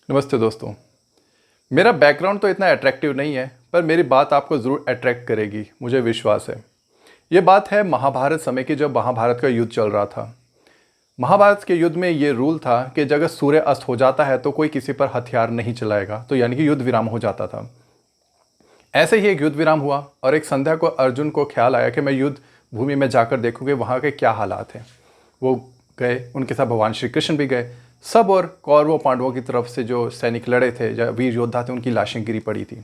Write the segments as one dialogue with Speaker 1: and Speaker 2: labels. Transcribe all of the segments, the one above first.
Speaker 1: नमस्ते दोस्तों। मेरा बैकग्राउंड तो इतना अट्रैक्टिव नहीं है, पर मेरी बात आपको ज़रूर अट्रैक्ट करेगी, मुझे विश्वास है। ये बात है महाभारत समय की, जब महाभारत का युद्ध चल रहा था। महाभारत के युद्ध में ये रूल था कि जब सूर्य अस्त हो जाता है तो कोई किसी पर हथियार नहीं चलाएगा, तो यानी कि युद्ध विराम हो जाता था। ऐसे ही एक युद्ध विराम हुआ और एक संध्या को अर्जुन को ख्याल आया कि मैं युद्ध भूमि में जाकर देखूंगे वहाँ के क्या हालात हैं। वो गए, उनके साथ भगवान श्री कृष्ण भी गए। सब और कौरवों पांडवों की तरफ से जो सैनिक लड़े थे, जो वीर योद्धा थे, उनकी लाशें गिरी पड़ी थी,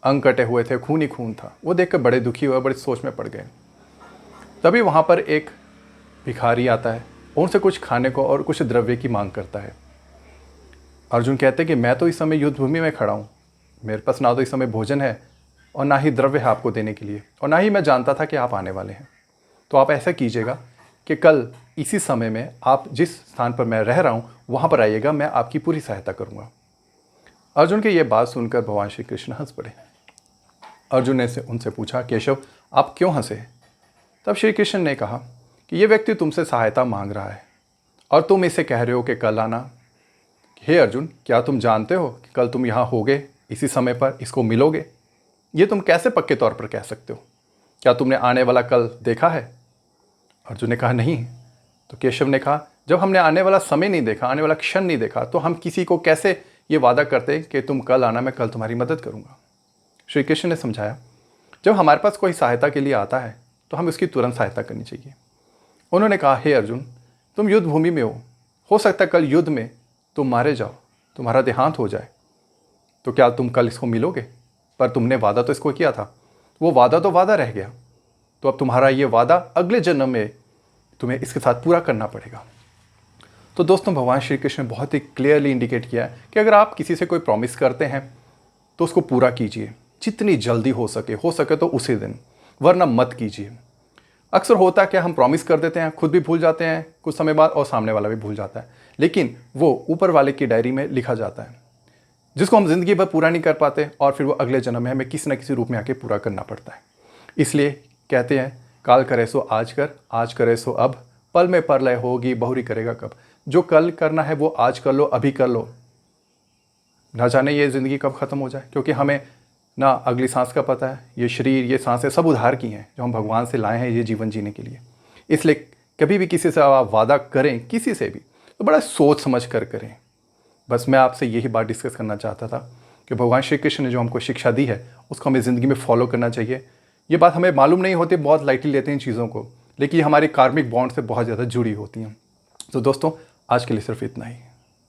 Speaker 1: अंग कटे हुए थे, खून ही खून था। वो देखकर बड़े दुखी हुए, बड़ी सोच में पड़ गए। तभी वहाँ पर एक भिखारी आता है, उनसे कुछ खाने को और कुछ द्रव्य की मांग करता है। अर्जुन कहते कि मैं तो इस समय युद्ध भूमि में खड़ा हूँ, मेरे पास ना तो इस समय भोजन है और ना ही द्रव्य है आपको देने के लिए, और ना ही मैं जानता था कि आप आने वाले हैं। तो आप ऐसा कीजिएगा कि कल इसी समय में आप जिस स्थान पर मैं रह रहा हूँ वहाँ पर आइएगा, मैं आपकी पूरी सहायता करूँगा। अर्जुन की ये बात सुनकर भगवान श्री कृष्ण हंस पड़े। अर्जुन ने उनसे पूछा, केशव आप क्यों हंसे? तब श्री कृष्ण ने कहा कि ये व्यक्ति तुमसे सहायता मांग रहा है और तुम इसे कह रहे हो कि कल आना। हे अर्जुन, क्या तुम जानते हो कि कल तुम यहाँ होगे, इसी समय पर इसको मिलोगे? ये तुम कैसे पक्के तौर पर कह सकते हो? क्या तुमने आने वाला कल देखा है? अर्जुन ने कहा नहीं। तो केशव ने कहा, जब हमने आने वाला समय नहीं देखा, आने वाला क्षण नहीं देखा, तो हम किसी को कैसे ये वादा करते कि तुम कल आना, मैं कल तुम्हारी मदद करूंगा। श्री कृष्ण ने समझाया, जब हमारे पास कोई सहायता के लिए आता है तो हमें उसकी तुरंत सहायता करनी चाहिए। उन्होंने कहा, हे अर्जुन, तुम युद्ध भूमि में हो सकता है कल युद्ध में तुम मारे जाओ, तुम्हारा देहांत हो जाए, तो क्या तुम कल इसको मिलोगे? पर तुमने वादा तो इसको किया था, वो वादा तो वादा रह गया। तो अब तुम्हारा ये वादा अगले जन्म में तुम्हें इसके साथ पूरा करना पड़ेगा। तो दोस्तों, भगवान श्री कृष्ण ने बहुत ही क्लियरली इंडिकेट किया है कि अगर आप किसी से कोई प्रॉमिस करते हैं तो उसको पूरा कीजिए, जितनी जल्दी हो सके तो उसी दिन, वरना मत कीजिए। अक्सर होता है कि हम प्रॉमिस कर देते हैं, खुद भी भूल जाते हैं कुछ समय बाद और सामने वाला भी भूल जाता है, लेकिन वो ऊपर वाले की डायरी में लिखा जाता है, जिसको हम जिंदगी भर पूरा नहीं कर पाते और फिर वो अगले जन्म में हमें किसी न किसी रूप में आके पूरा करना पड़ता है। इसलिए कहते हैं, काल करे सो आज कर, आज करे सो अब, पल में परलय होगी बहुरी करेगा कब। जो कल करना है वो आज कर लो, अभी कर लो, ना जाने ये ज़िंदगी कब ख़त्म हो जाए, क्योंकि हमें ना अगली सांस का पता है। ये शरीर, ये सांसें सब उधार की हैं, जो हम भगवान से लाए हैं ये जीवन जीने के लिए। इसलिए कभी भी किसी से आप वादा करें, किसी से भी, तो बड़ा सोच समझ कर करें। बस मैं आपसे यही बात डिस्कस करना चाहता था कि भगवान श्री कृष्ण ने जो हमको शिक्षा दी है उसको हमें ज़िंदगी में फॉलो करना चाहिए। ये बात हमें मालूम नहीं होती, बहुत लाइटली लेते हैं इन चीज़ों को, लेकिन ये हमारे कार्मिक बॉन्ड से बहुत ज़्यादा जुड़ी होती हैं। तो दोस्तों, आज के लिए सिर्फ इतना ही।